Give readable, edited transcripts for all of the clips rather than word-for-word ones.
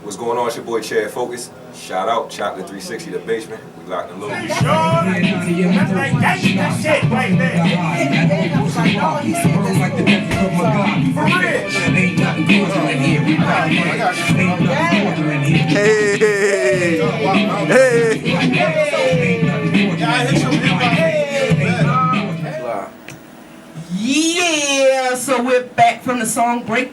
What's going on? It's your boy Chad Focus. Shout out Chakelet360 Da Basement. We locked and loaded. That's like that shit right there. Yeah, so we're back from the song break.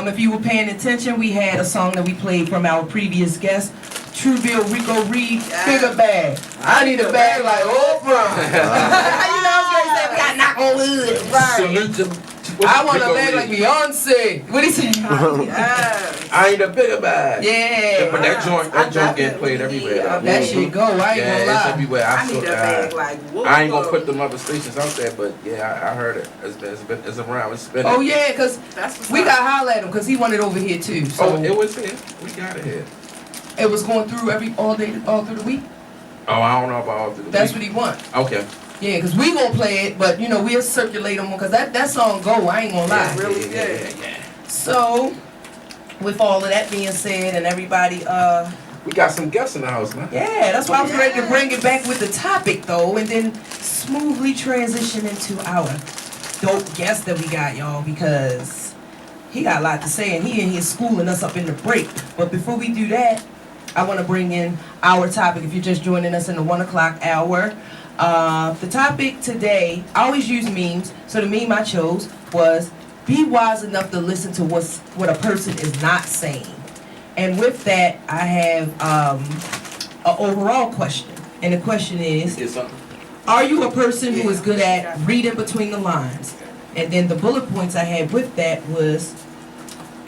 If you were paying attention, we had a song that we played from our previous guest, Trueville Rico Reed, Bigger Bag. I need a bag like Oprah. You know what I'm saying? We got knock on wood. Right. I want a bag like Beyonce. What do you say? I need a bigger bag. Yeah. But that joint get played everywhere. That shit go. I ain't gonna lie. It's everywhere. I need a bag like whoa. I ain't gonna put them other stations out there, but yeah, I heard it. It's around. It's spinning. Oh yeah, because we got holler at him because he wanted over here too. So it was here. We got it here. It was going through all through the week. Oh, I don't know about all through the week. That's what he want. Okay. Yeah, because we gonna play it, but you know, we'll circulate them because that song go, I ain't gonna lie. It's really good. Yeah. So, with all of that being said and everybody, we got some guests in the house, man. yeah, that's why I was ready to bring it back with the topic though, and then smoothly transition into our dope guest that we got, y'all, because he got a lot to say and he in here schooling us up in the break. But before we do that, I want to bring in our topic. If you're just joining us in the 1 o'clock hour. The topic today, I always use memes, so the meme I chose was be wise enough to listen to what a person is not saying. And with that, I have an overall question. And the question is, are you a person who is good at reading between the lines? And then the bullet points I had with that was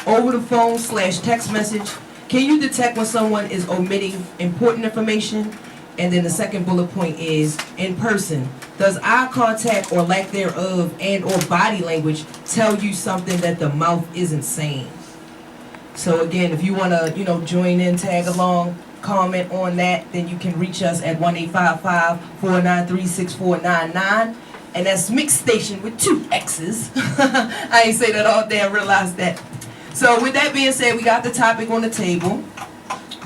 over the phone / text message, can you detect when someone is omitting important information? And then the second bullet point is in person. Does eye contact or lack thereof and or body language tell you something that the mouth isn't saying? So again, if you want to, join in, tag along, comment on that, then you can reach us at 1-855-493-6499. And that's Mix Station with 2 X's. I ain't say that all day, I realized that. So with that being said, we got the topic on the table.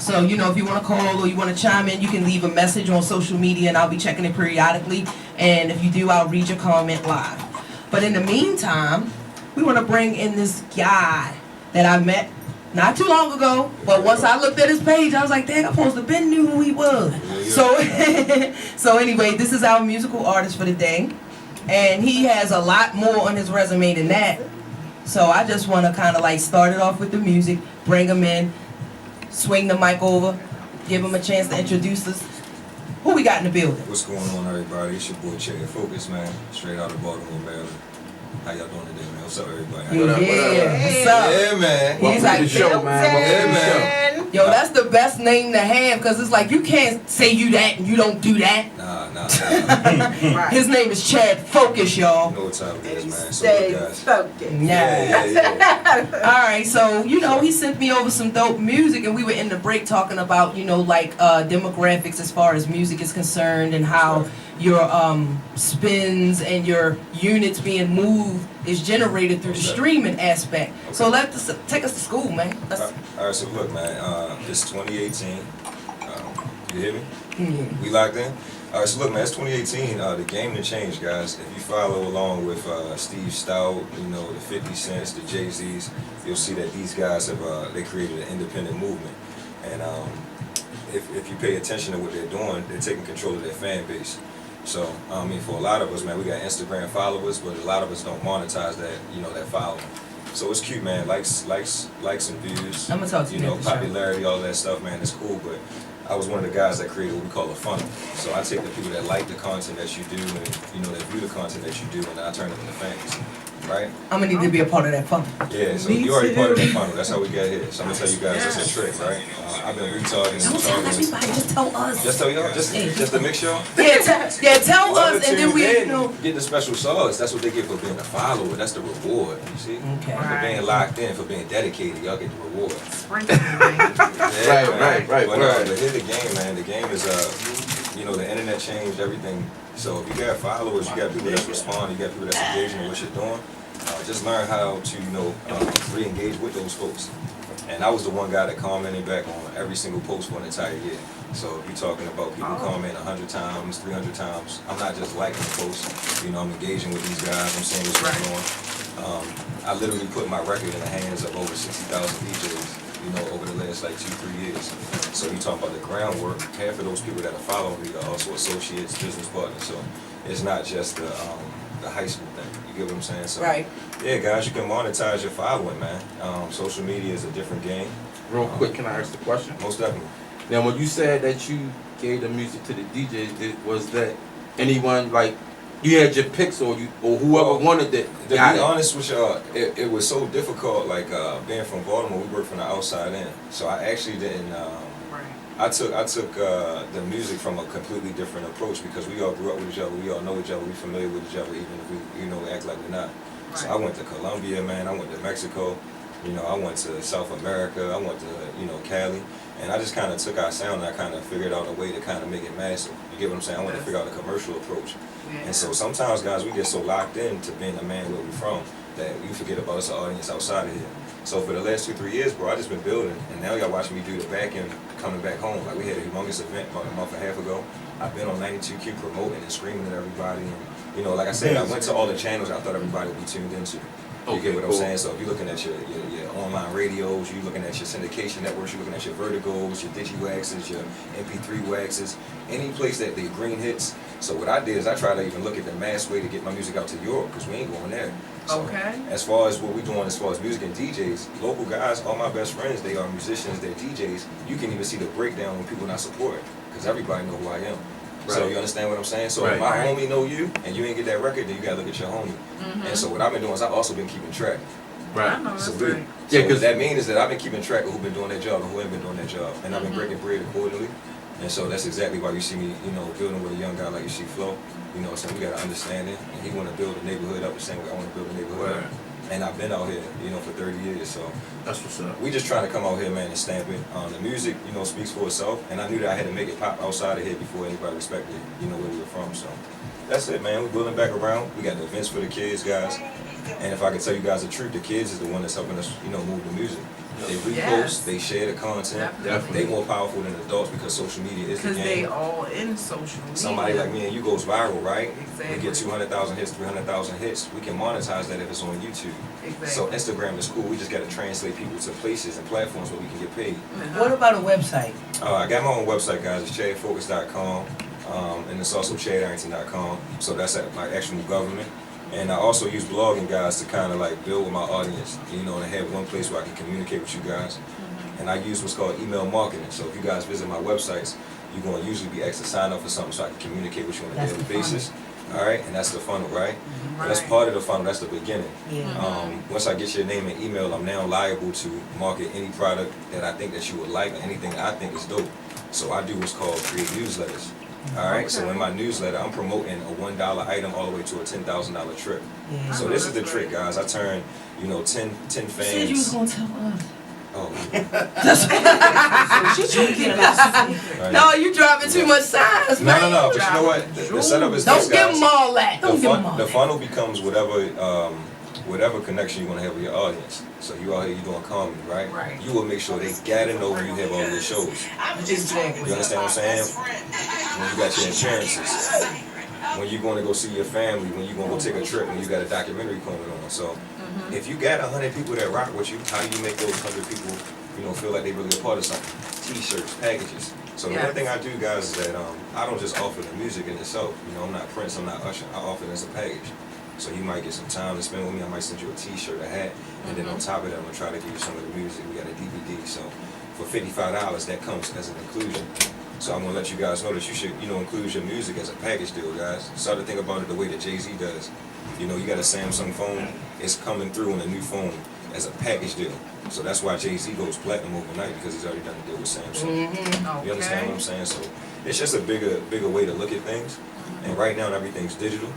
So, if you want to call or you want to chime in, you can leave a message on social media and I'll be checking it periodically. And if you do, I'll read your comment live. But in the meantime, we want to bring in this guy that I met not too long ago. But once I looked at his page, I was like, dang, I'm supposed to have been knew who he was. So anyway, this is our musical artist for the day. And he has a lot more on his resume than that. So I just want to kind of start it off with the music, bring him in. Swing the mic over, give him a chance to introduce us. Who we got in the building? What's going on, everybody? It's your boy Chad Focus, man. Straight out of Baltimore, Maryland. How y'all doing today, man? What's up, everybody? What's up? Yeah, man. He's like, the show, man. man. Yo, that's the best name to have because it's like you can't say you that and you don't do that. Nah. His name is Chad Focus, y'all. You know what time it is, man. So, Stay guys. focused. Yeah. All right, so he sent me over some dope music, and we were in the break talking about demographics as far as music is concerned, and how your spins and your units being moved is generated through the streaming aspect. Okay. So take us to school, man. All right, so look, man. It's 2018. You hear me? Mm-hmm. We locked in. All right, so look, man, it's 2018. The game done changed, guys. If you follow along with Steve Stout, the 50 Cents, the Jay-Z's, you'll see that these guys have they created an independent movement. And if you pay attention to what they're doing, they're taking control of their fan base. So, for a lot of us, man, we got Instagram followers, but a lot of us don't monetize that, that following. So it's cute, man. Likes and views. I'm gonna talk to you. Popularity, all that stuff, man. It's cool, but I was one of the guys that created what we call a funnel. So I take the people that like the content that you do and, that view the content that you do, and I turn them into fans, right? I'm gonna need to be a part of that funnel. Yeah, so you're already part of that funnel. That's how we got here. So I'm gonna tell you guys that's a trick, right? I've been retargeting. Don't tell everybody, just tell us. Just tell y'all? Just to mix y'all? Tell us, and then we, get the special sauce. That's what they get for being a follower. That's the reward, you see? Okay. For being locked in, for being dedicated, y'all get the reward. Right. But here's the game, man. The game is, the internet changed everything. So if you got followers, you got people that respond, you got people that's engaging in what you're doing. Just learn how to, re-engage with those folks. And I was the one guy that commented back on every single post for an entire year. So if you're talking about people comment 100 times, 300 times, I'm not just liking the post. You know, I'm engaging with these guys. I'm seeing what's going on. I literally put my record in the hands of over 60,000 DJs, you know, over the last like 2-3 years. So you talk about the groundwork, half of those people that are following me are also associates, business partners. So it's not just the high school thing. You get what I'm saying? So Right. yeah, guys, you can monetize your following, man. Social media is a different game. Real quick, can I ask the question? Most definitely. Now, when you said that you gave the music to the DJs, was that anyone like you had your picks or whoever wanted it? To be honest with y'all, it was so difficult. Like being from Baltimore, we work from the outside in. So I actually didn't. I took the music from a completely different approach because we all grew up with each other. We all know each other. We familiar with each other, even if we act like we're not. Right. So I went to Colombia, man. I went to Mexico. You know, I went to South America. I went to Cali, and I just kind of took our sound and I kind of figured out a way to kind of make it massive. You get what I'm saying? I want to figure out a commercial approach. Yeah. And so sometimes, guys, we get so locked into being a man where we're from that we forget about us, the audience outside of here. So for the last 2-3 years, bro, I just been building, and now y'all watching me do the back end coming back home. Like we had a humongous event about a month and a half ago. I've been on 92Q promoting and screaming at everybody, and like I said, I went to all the channels I thought everybody would be tuned into. You get what I'm saying? So if you're looking at your online radios, you're looking at your syndication networks, you're looking at your Vertigos, your DigiWaxes, your MP3 waxes, any place that the green hits. So what I did is I tried to even look at the mass way to get my music out to Europe because we ain't going there. So as far as what we're doing as far as music and DJs, local guys, all my best friends, they are musicians, they're DJs. You can even see the breakdown when people not supporting because everybody know who I am. Right. So you understand what I'm saying? So if my homie know you and you ain't get that record, then you gotta look at your homie. And so what I've been doing is I've also been keeping track. Right. I know that's right. So what that means is that I've been keeping track of who been doing their job and who ain't been doing their job. And I've been breaking bread accordingly. And so that's exactly why you see me, building with a young guy like you see Flo. You know what I'm saying? We got to understand it. And he want to build a neighborhood up the same way I want to build a neighborhood up. And I've been out here, for 30 years. So that's what's up. We just trying to come out here, man, and stamp it. The music, speaks for itself. And I knew that I had to make it pop outside of here before anybody respected, where we were from. So that's it, man. We're building back around. We got the events for the kids, guys. And if I can tell you guys the truth, the kids is the one that's helping us, move the music. They repost, they share the content. They more powerful than adults because social media is the game. Because they all in social media. Somebody like me and you goes viral, right? Exactly. We get 200,000 hits, 300,000 hits. We can monetize that if it's on YouTube. Exactly. So Instagram is cool. We just got to translate people to places and platforms where we can get paid. What about a website? I got my own website, guys. It's chadfocus.com. And it's also chadarrington.com. So that's my actual government. And I also use blogging, guys, to kind of like build with my audience, and have one place where I can communicate with you guys. And I use what's called email marketing. So if you guys visit my websites, you're going to usually be asked to sign up for something so I can communicate with you on a daily basis. All right, and that's the funnel, right? That's part of the funnel. That's the beginning. Once I get your name and email, I'm now liable to market any product that I think that you would like or anything I think is dope. So I do what's called create newsletters. All right, so in my newsletter, I'm promoting a $1 item all the way to a $10,000 trip. So this is the trick, guys. I turn, 10 fans. You said you was gonna tell us. Oh. She's trying to get us. No, you dropping too much size, man. No. But you know what? The setup is this, guys. Don't give them all that. The funnel becomes whatever connection you want to have with your audience. So you out here, you doing comedy, right? Right. You will make sure they gotta know when you have all your shows. Exactly. You understand what I'm saying? When you got your appearances, when you're going to go see your family, when you're going to go take a trip, when you got a documentary coming on. So if you got 100 people that rock with you, how do you make those 100 people, feel like they really a part of something? T-shirts, packages. So the one thing I do, guys, is that I don't just offer the music in itself. I'm not Prince, I'm not Usher. I offer it as a package. So you might get some time to spend with me. I might send you a T-shirt, a hat, and then on top of that, I'm gonna try to give you some of the music. We got a DVD. So for $55, that comes as an inclusion. So I'm gonna let you guys know that you should, include your music as a package deal, guys. Start to think about it the way that Jay-Z does. You got a Samsung phone. It's coming through in a new phone as a package deal. So that's why Jay-Z goes platinum overnight because he's already done a deal with Samsung. You understand what I'm saying? So it's just a bigger way to look at things. And right now everything's digital.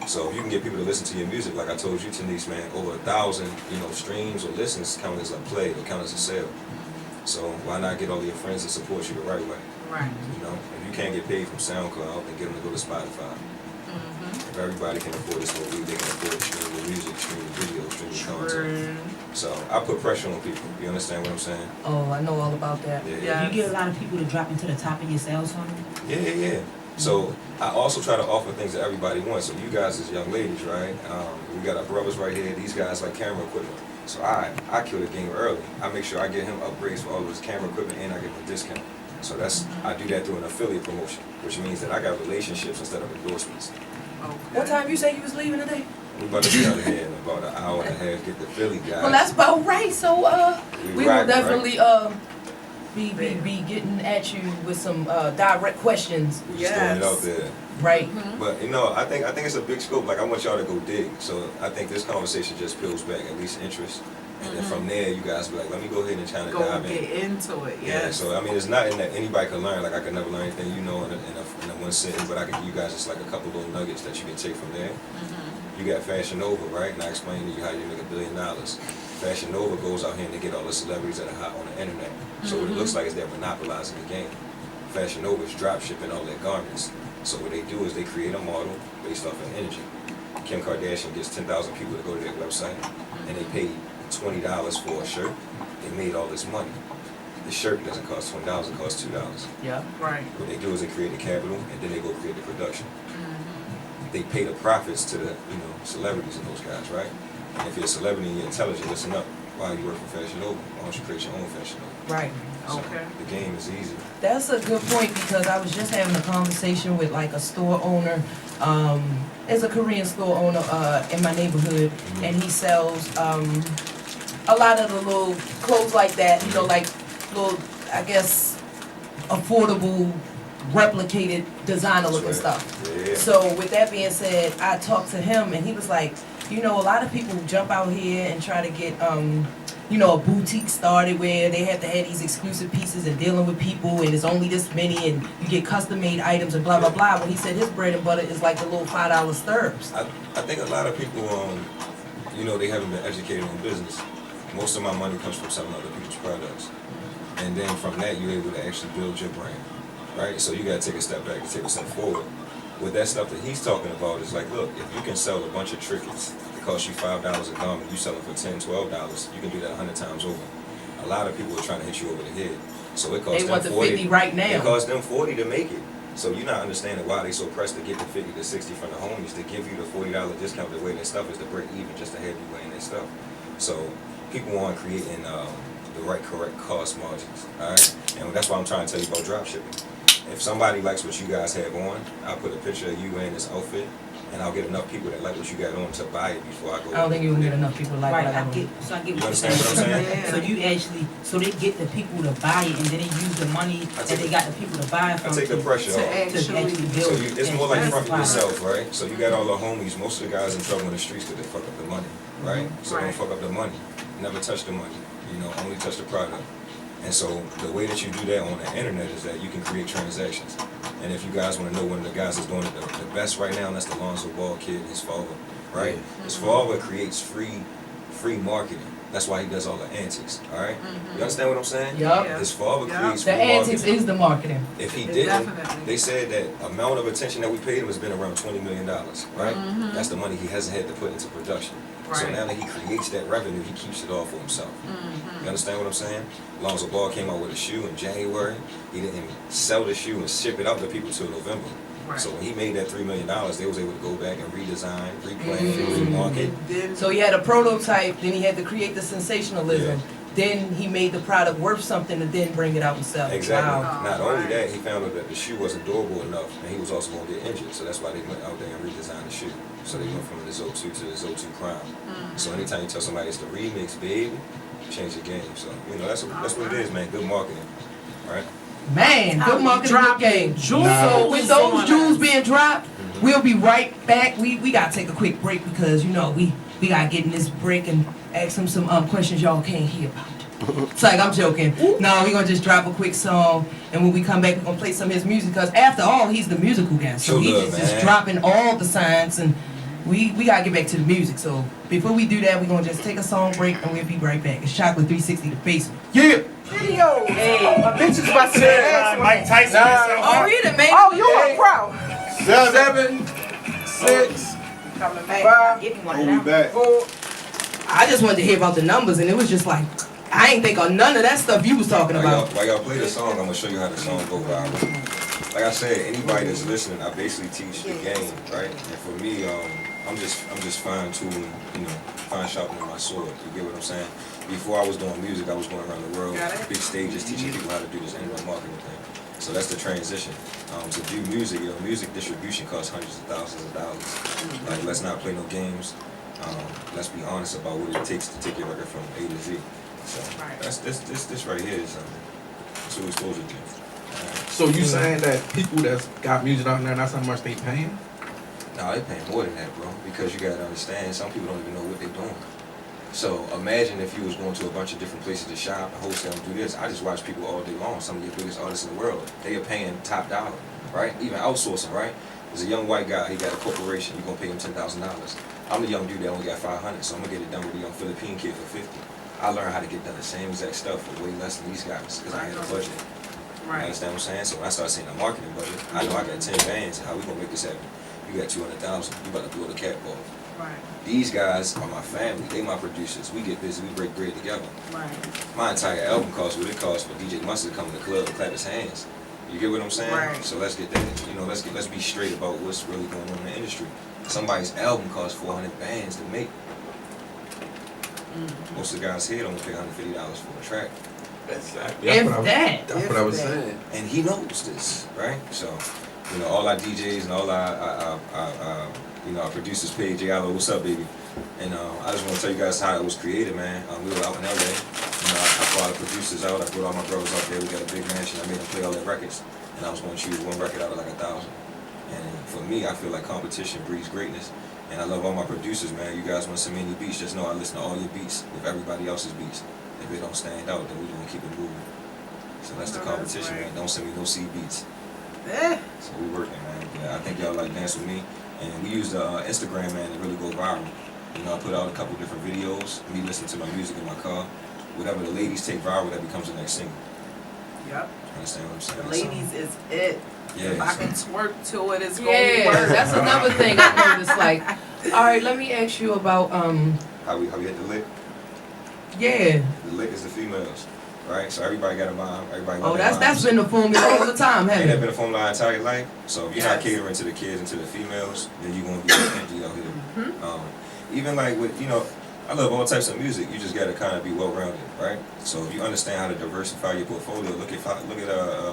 So if you can get people to listen to your music, like I told you, Tanise, man, over 1,000, streams or listens count as a play or count as a sale. So why not get all your friends to support you the right way? Right. If you can't get paid from SoundCloud, then get them to go to Spotify. If everybody can afford to smoke weed, they can afford to stream the music, stream the video, stream the content. So I put pressure on people. You understand what I'm saying? Oh, I know all about that. Yeah. You get a lot of people to drop into the top of your sales funnel. Yeah. So I also try to offer things that everybody wants. So you guys as young ladies, right? We got our brothers right here. These guys like camera equipment. So I kill the game early. I make sure I get him upgrades for all of his camera equipment and I give him a discount. So I do that through an affiliate promotion, which means that I got relationships instead of endorsements. Okay. What time you say you was leaving today? We about to be out of here in about an hour and a half, get the Philly guys. Well, that's about right. So we will rock, definitely be getting at you with some direct questions. We just throwing it out there. Right. But you know, I think it's a big scope. Like I want y'all to go dig. So I think this conversation just peels back at least interest. And then from there, you guys be like, let me go ahead and try to Go dive get in. into it, Yeah, yes. so I mean, it's nothing that anybody can learn. Like I could never learn anything, you know, in a one sitting. But I can give you guys just like a couple little nuggets that you can take from there. You got Fashion Nova, right? And I explained to you how you make $1 billion. Fashion Nova goes out here and they get all the celebrities that are hot on the internet. So what it looks like is they're monopolizing the game. Fashion Nova is drop shipping all their garments. So what they do is they create a model based off of energy. Kim Kardashian gets 10,000 people to go to their website, and they paid $20 for a shirt. They made all this money. The shirt doesn't cost $20, it costs $2. Yeah. Right. What they do is they create the capital, and then they go create the production. They pay the profits to the celebrities and those guys, right? And if you're a celebrity and you're intelligent, listen up. While you work for Fashion Nova, why don't you create your own Fashion Nova? Right. So Okay. the game is easy. That's a good point because I was just having a conversation with like a store owner. There's a Korean store owner in my neighborhood, and he sells a lot of the little clothes like that. You know, like little, I guess, affordable, replicated designer looking stuff. Yeah. So with that being said, I talked to him and he was like, you know, a lot of people jump out here and try to get, a boutique started where they have to have these exclusive pieces and dealing with people and it's only this many and you get custom made items and blah, blah, blah. When he said his bread and butter is like the little $5 stirps. I think a lot of people, they haven't been educated on business. Most of my money comes from selling other people's products. And then from that, you're able to actually build your brand, right? So you got to take a step back and take a step forward. With that stuff that he's talking about is like, look, if you can sell a bunch of trinkets, it costs you $5 a garment, you sell it for $10, $12, you can do that 100 times over. A lot of people are trying to hit you over the head. So it costs They them want the 40 50 right now. It costs them 40 to make it. So you're not understanding why they so pressed to get the 50 to 60 from the homies to give you the $40 discount to wear their stuff is to break even just to have you wearing their stuff. So people aren't creating the correct cost margins, all right? And that's why I'm trying to tell you about drop shipping. If somebody likes what you guys have on, I'll put a picture of you wearing this outfit, and I'll get enough people that like what you got on to buy it before I go. I don't think you're going to get enough people like Right, what I I got get, on. so I get You what you're understand what I'm saying. saying? Yeah. So you actually, so they get the people to buy it and then they use the money that they got the people to buy it I from take the pressure To off. actually So build it's more like and fronting supply. yourself, right? So you got all the homies, most of the guys in trouble in the streets because they fuck up the money, right? So Right. don't fuck up the money. Never touch the money, only touch the product. And so the way that you do that on the internet is that you can create transactions. And if you guys want to know one of the guys that's doing it the best right now, that's the Lonzo Ball kid, his father, right? His father creates free marketing. That's why he does all the antics, all right? You understand what I'm saying? Yup. Yeah. His father Yeah. creates The free antics marketing. is the marketing. If he It didn't, definitely. they said that amount of attention that we paid him has been around $20 million, right? That's the money he hasn't had to put into production. So Right. now that he creates that revenue, he keeps it all for himself. You understand what I'm saying? Lonzo Ball came out with a shoe in January. He didn't sell the shoe and ship it out to people till November. Right. So when he made that $3 million, they was able to go back and redesign, replan, remarket. Then So he had a prototype, then he had to create the sensationalism. Yeah. Then he made the product worth something and then bring it out and sell it. Exactly. Wow. Not Oh, only right. that, he found out that the shoe wasn't durable enough, and he was also going to get injured. So that's why they went out there and redesigned the shoe. So they went from the ZO2 to the ZO2 Crown. So anytime you tell somebody it's the remix, baby, change the game. So that's what it is, man. Good marketing, right? Man, How good we marketing, good dropping game. jewels So with those on jewels us. being dropped, we'll be right back. We gotta take a quick break because we gotta get in this break and ask him some questions y'all can't hear about. It's like I'm joking. No, we're gonna just drop a quick song, and when we come back, we're gonna play some of his music. Cause after all, he's the musical guy, so Sure he's love, just man. dropping all the signs, and we gotta get back to the music. So before we do that, we're gonna just take a song break, and we'll be right back. It's Chakelet360 Da Basement. Yeah. Video. My bitch is about to say Mike Tyson. Oh, he done made Oh, you a pro. 7, 6, Coming Hey, back. give me one Oh, of we them. back. 4. I just wanted to hear about the numbers, and it was just like, I ain't think of none of that stuff you was talking about. While y'all play the song, I'm gonna show you how the song go viral. Like I said, anybody that's listening, I basically teach the game, right? And for me, I'm just fine tuning, fine sharpening my sword. You get what I'm saying? Before I was doing music, I was going around the world, Got it. big stages, teaching people how to do this internet marketing thing. So that's the transition. To do music, music distribution costs hundreds of thousands of dollars. Like, let's not play no games. Let's be honest about what it takes to take your record from A to Z. So Right. that's this right here is true exposure thing. So you saying that people that's got music out there, that's how much they paying? No, they pay more than that, bro. Because you gotta understand, some people don't even know what they're doing. So imagine if you was going to a bunch of different places to shop, wholesale, and do this. I just watch people all day long. Some of the biggest artists in the world, they are paying top dollar, right? Even outsourcing, right? There's a young white guy. He got a corporation. You're gonna pay him $10,000. I'm the young dude that only got 500, so I'm gonna get it done with a young Philippine kid for 50. I learned how to get done the same exact stuff for way less than these guys because I had a budget. You Right. understand what I'm saying? So when I started seeing the marketing budget, I know I got 10 bands. How we gonna make this happen? You got 200,000. You about to blow the cap off. Right. These guys are my family. They my producers. We get busy. We break bread together. Right. My entire album costs what it costs for DJ Mustard to come to the club and clap his hands. You get what I'm saying? Right. So let's get that. Let's be straight about what's really going on in the industry. Somebody's album costs 400 bands to make. Most of the guys here don't pay $150 for a track. Exactly. If that. That's what I was saying. And he knows this, right? So, all our DJs and all our producers page, Allo, what's up, baby? And I just want to tell you guys how it was created, man. We were out in LA. I brought the producers out. I brought all my brothers out there. We got a big mansion. I made them play all their records. And I was going to choose one record out of like 1,000. And for me, I feel like competition breeds greatness. And I love all my producers, man. You guys want to send me any beats, just know I listen to all your beats with everybody else's beats. If it don't stand out, then we're going to keep it moving. So that's the competition, man. Don't send me no C beats. So we working, man. Yeah, I think y'all like Dance With Me. And we use the Instagram, man, to really go viral. I put out a couple different videos, me listening to my music in my car. Whatever the ladies take viral, that becomes the next single. Yep. Understand what I'm saying? The ladies is it. Yeah. If I can twerk to it, it's gonna Yeah, work. that's another thing I noticed. Like, all right, let me ask you about How we hit the lick? yeah. The lick is the females, right? So everybody got a mom. Everybody. Oh, got their that's moms. been the formula all the time, Ain't haven't that it? been a formula our entire life? So if you're not Yes. catering to the kids and to the females, then you're gonna be empty out here. Even like with I love all types of music. You just gotta kind of be well rounded, right? So if you understand how to diversify your portfolio, look at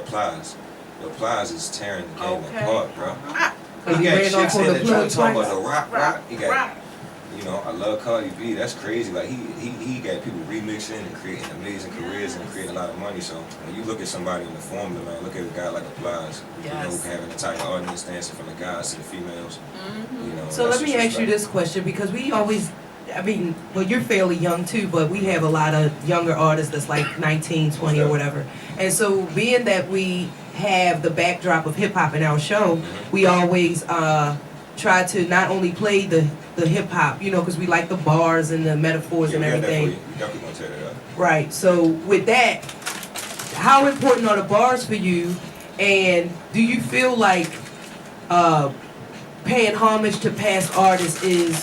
Plies. Yo, Plies is tearing the game Okay. apart, bro. Cause He he got ran off shits on in the the joint plug talking twice. about the rock. He got, Rock. I love Cardi B. That's crazy. Like he got people remixing and creating amazing careers and creating a lot of money. So when you look at somebody in the formula, man, look at a guy like Plies. Yes. Who can have an entire audience dancing from the guys to the females. So that's let me just ask you respect. this question, because we always, well, you're fairly young too, but we have a lot of younger artists that's like 19, 20 or whatever. And so being that we have the backdrop of hip hop in our show, we always try to not only play the hip hop, because we like the bars and the metaphors Yeah, and we got that for everything. you. You definitely gonna tear that up. Right. So with that, how important are the bars for you? And do you feel like paying homage to past artists is,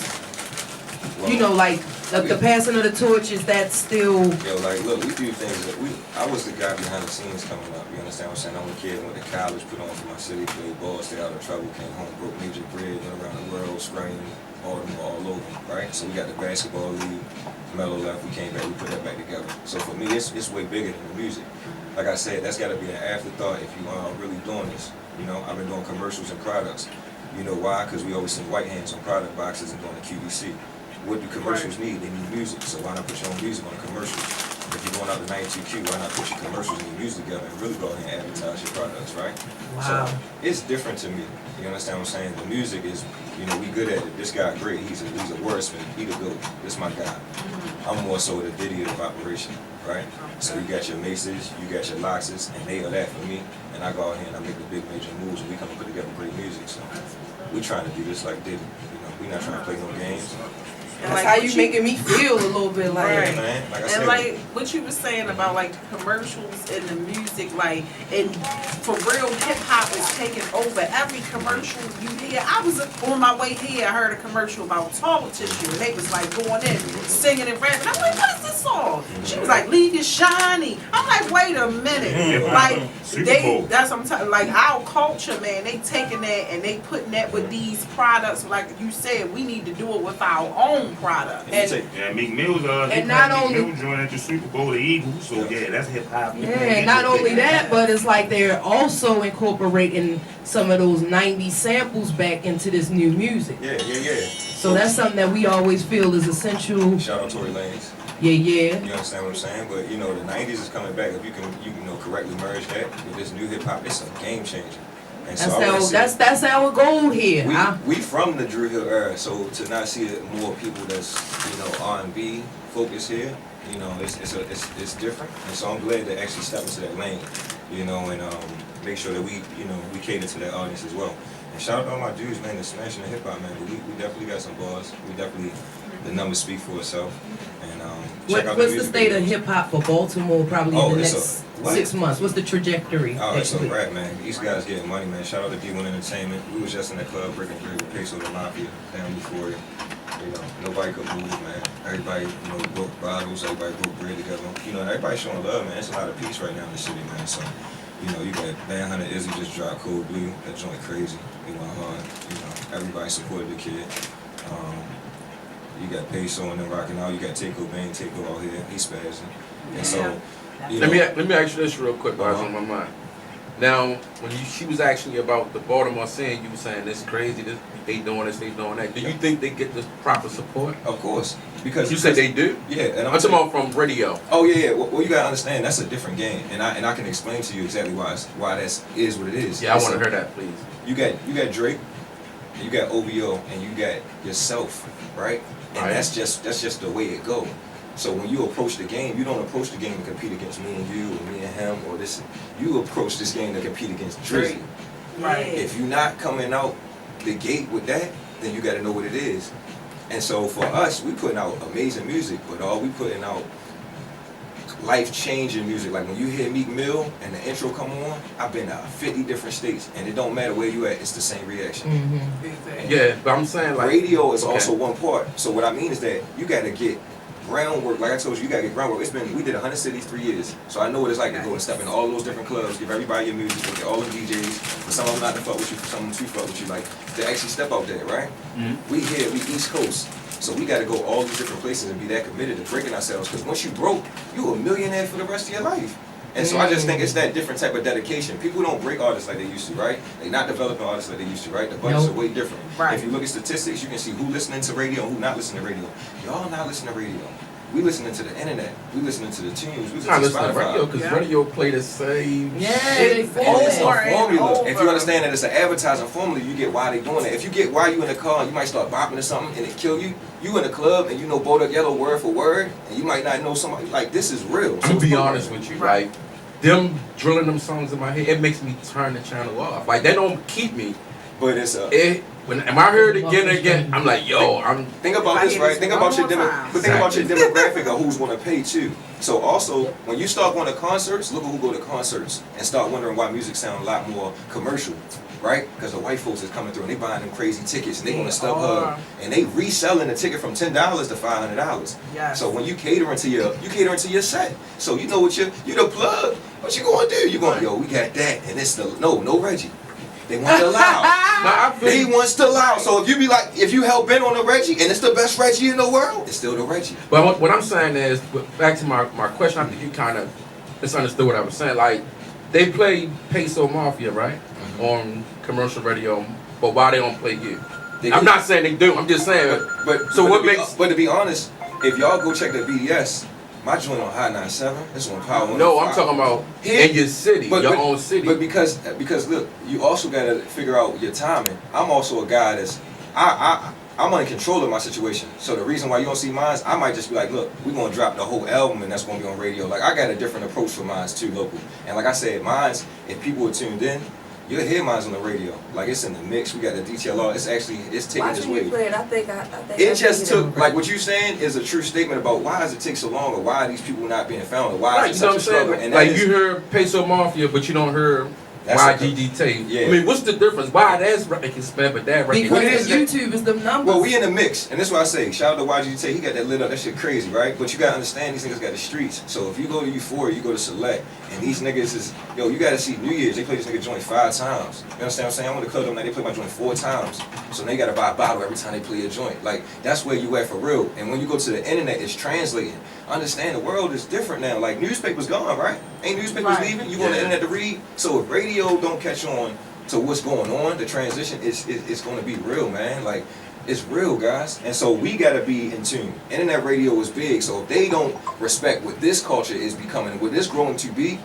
like the passing of the torch, is that still? Yo, like, look, we do things that I was the guy behind the scenes coming up. You understand what I'm saying? I'm a kid, went to college, put on for my city, played ball, stayed out of trouble, came home, broke major bread, went around the world, spraying Baltimore all over, right? So we got the basketball league, Melo left, we came back, we put that back together. So for me, it's way bigger than the music. Like I said, that's got to be an afterthought if you are really doing this. I've been doing commercials and products. You know why? Because we always send white hands on product boxes and doing the QVC. What do commercials need? They need music. So why not put your own music on a commercial? If you're going out to 92Q, why not put your commercials and your music together and really go ahead and advertise your products, right? Wow. So it's different to me. You understand what I'm saying? The music is, we good at it. This guy great. He's a wordsmith. He the GOAT. This my guy. I'm more so the video of operation, right? So you got your Maces, you got your Loxes, and they are that for me. And I go out here and I make the big major moves and we come and put together great music. So we trying to do this like Diddy. We're not trying to play no games. That's like how what you making me feel a little bit like. Right. man. Like I And said, like what you were saying about like the commercials and the music, like, and for real, hip hop is taking over every commercial you hear. I was on my way here, I heard a commercial about toilet tissue, and they was like going in, singing and rapping. I'm like, what is this song? She was like, leave it shiny. I'm like, wait a minute, like that's what I'm talking. Like our culture, man, they taking that and they putting that with these products. Like you said, we need to do it with our own product. Yeah, Meek Mill's and not only- Mill joined at the Super Bowl, the Eagles. So yeah, that's hip hop. Yeah, and not only that, but it's like they're also incorporating some of those 90s samples back into this new music. yeah. So that's something that we always feel is essential. Shout out Tory Lanez. Yeah. You understand what I'm saying? But you know, the '90s is coming back. If you can correctly merge that with this new hip hop, it's a game changer. And so That's our goal here. we from the Drew Hill era, so to not see more people that's R&B focused here, it's different. And so I'm glad to actually step into that lane, and make sure that we cater to that audience as well. And shout out to all my dudes, man, that's smashing the hip hop, man. But we definitely got some bars. We definitely, the numbers speak for itself. And check out What's the music state of videos. hip hop for Baltimore probably in the next what? 6 months? What's the trajectory? Oh, it's a wrap, man. These guys getting money, man. Shout out to D1 Entertainment. We was just in the club breaking bread with Peso the Mafia down before it. Nobody could move, man. Everybody, broke bottles. Everybody broke bread together. And everybody showing love, man. It's a lot of peace right now in the city, man. So, you got Van Hunter Izzy just dropped Cold Blue. That joint crazy. It went hard. Everybody supported the kid. You got Peso and them rocking out. You got Taco out here. He's spazzing. And so, Let me ask you this real quick, guys, on my mind. Now, when she was asking you about the Baltimore scene, you were saying this crazy, they doing this, they doing that. Do you think they get the proper support? Of course, because you said they do. Yeah, and I'm talking about from radio. Oh yeah. Well, you gotta understand that's a different game, and I can explain to you exactly why that is what it is. Yeah, I want to hear that, please. You got Drake, you got OVO, and you got yourself, right? And that's just the way it go. So when you approach the game, you don't approach the game to compete against me and you, or me and him, or this. You approach this game to compete against Drake. Right. If you're not coming out the gate with that, then you got to know what it is. And so for us, we putting out amazing music, but all we putting out life-changing music. Like when you hear Meek Mill and the intro come on, I've been to 50 different states, and it don't matter where you at, it's the same reaction. Mm-hmm. Yeah, but I'm saying like radio is also one part. So what I mean is that you got to get groundwork. Like I told you, you got to get groundwork. We did 100 cities 3 years, so I know what it's like to go and step in all those different clubs, give everybody your music, get all the DJs. For some of them not to fuck with you, for some of them to fuck with you, like to actually step out there, right? Mm-hmm. We East Coast. So we got to go all these different places and be that committed to breaking ourselves. Because once you broke, you a millionaire for the rest of your life. And so I just think it's that different type of dedication. People don't break artists like they used to, right? They're not developing artists like they used to, right? The budgets are way different. Right. If you look at statistics, you can see who listening to radio and who not listening to radio. Y'all not listening to radio. We listening to the internet. We listening to the tunes. We I listening listen to to radio Spotify. because radio play the same Yeah, shit. they It's a Over and formula. over. If you understand that it's an advertising formula, you get why they doing it. If you get why you in the car and you might start bopping to something and it kill you, you in the club and you know Bodak Yellow word for word, and you might not know somebody, like this is real. To be honest with you, like them drilling them songs in my head, it makes me turn the channel off. Like they don't keep me. But it's When I heard it again and again, I'm like, yo, think about this, right? Think about your demographic of who's going to pay too. So also, when you start going to concerts, look at who go to concerts and start wondering why music sounds a lot more commercial, right? Because the white folks is coming through and they buying them crazy tickets and they going to StubHub and they reselling the ticket from $10 to $500. Yes. So when you catering to your set, so you know what you the plug. What you going to do? You going, yo, we got that, and it's the no Reggie. They want the loud. He wants the loud. So if you be like, if you hell bent on the Reggie and it's the best Reggie in the world, it's still the Reggie. But what I'm saying is, back to my question, I think you kind of misunderstood what I was saying. Like, they play Peso Mafia, right? On commercial radio, but why they don't play you? I'm not saying they do, I'm just saying. But to be honest, if y'all go check the BDS, my joint on High 97, it's on Power 105. No, I'm talking about in your city, your own city. But because look, you also gotta figure out your timing. I'm also a guy that's I'm in control of my situation. So the reason why you don't see mine, I might just be like, look, we're gonna drop the whole album and that's gonna be on radio. Like I got a different approach for mine too, local. And like I said, mine's if people are tuned in, You'll hear mine on the radio. Like it's in the mix. We got the DTLR. It's taking its Watching you way. play it, I think I It just see took, them. like what you saying is a true statement about why does it take so long, or why are these people not being found, or why Right, is you it know such what a I'm struggle? saying? And Like that you is, heard Peso Mafia, but you don't hear That's YGGT. yeah. I mean, what's the difference? Why that's record can spend, but that record Because What it is of that- YouTube is the numbers. well, we in the mix, and that's why I say, shout out to YGT, he got that lit up, that shit crazy, right? But you gotta understand, these niggas got the streets. So if you go to Euphoria, you go to Select, and these niggas is, yo, you gotta see New Year's, they play this nigga joint 5 times. You understand what I'm saying? I went to club them night, they play my joint 4 times. So now you gotta buy a bottle every time they play a joint. Like, that's where you at for real. And when you go to the internet, it's translating. Understand, the world is different now. Like, newspapers gone, right? Ain't newspapers Right. leaving? You go on the Yeah. internet to read? So if radio don't catch on to what's going on, the transition is going to be real, man. Like, it's real, guys. And so we got to be in tune. Internet radio is big, so if they don't respect what this culture is becoming, what it's growing to be,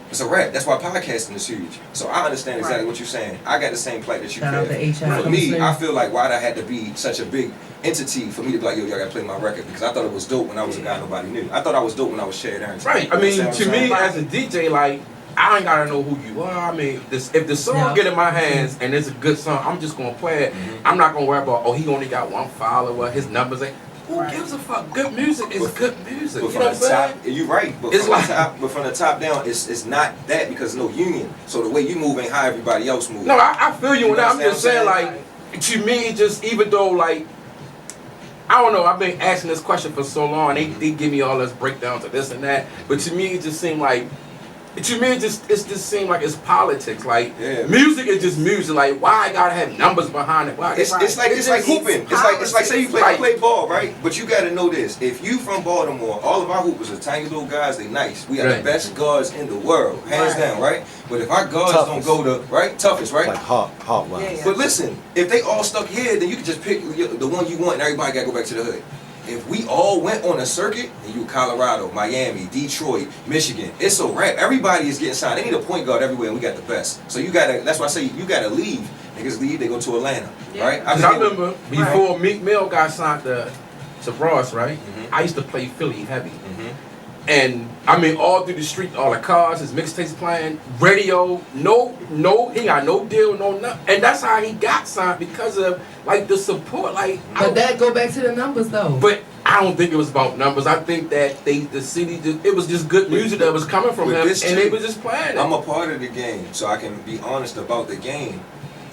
it's a wrap. That's why podcasting is huge. So I understand exactly Right. what you're saying. I got the same plight that you Shout out have. to HI. For me, I feel like why that had to be such a big entity for me to be like, yo, y'all got to play my record, because I thought it was dope when I was a guy nobody knew. I thought I was dope when I was Chad Arrington. Right. I You mean, understand to what I'm me saying? as a DJ, like I ain't gotta know who you are. I mean, if the song Yeah. get in my hands and it's a good song, I'm just gonna play it. Mhm. I'm not gonna worry about he only got 1 follower, his numbers ain't. Who Right. gives a fuck? Good music is But- good music. But You know what I'm from the top, saying? you're right. But It's from, like- the top, but from the top down, it's not that, because no union. So the way you move ain't how everybody else moves. No, I feel you on that. I'm understand just what saying, I'm like, to me, it just even though like. I don't know. I've been asking this question for so long. They give me all this breakdowns of this and that, but to me, it just seemed like. To me, it just seemed like it's politics. Like Yeah. music is just music. Like why I gotta have numbers behind it? Why? It's like just- hooping. It's like say you Right. play ball, right? But you gotta know this. If you from Baltimore, all of our hoopers are tiny little guys. They nice. We are Right. the best guards in the world, hands Right. down, right? But if our guards Toughest. don't go to right, toughest, right? Like hot wise. Yeah. But listen, if they all stuck here, then you can just pick the one you want, and everybody gotta go back to the hood. If we all went on a circuit, and you Colorado, Miami, Detroit, Michigan, it's a wrap. Everybody is getting signed. They need a point guard everywhere, and we got the best. So you gotta. That's why I say you gotta leave. Niggas leave, they go to Atlanta, Yeah. right? Cause I remember before Meek Mill got signed to Ross, right? Mhm. I used to play Philly heavy, Mhm. and I mean all through the street, all the cars, his mixtapes playing, radio, no, he got no deal, no nothing, and that's how he got signed because of like the support, like. But that go back to the numbers though. But I don't think it was about numbers. I think that the city, it was just good music that was coming from With him, this and they too, was just playing it. I'm a part of the game, so I can be honest about the game.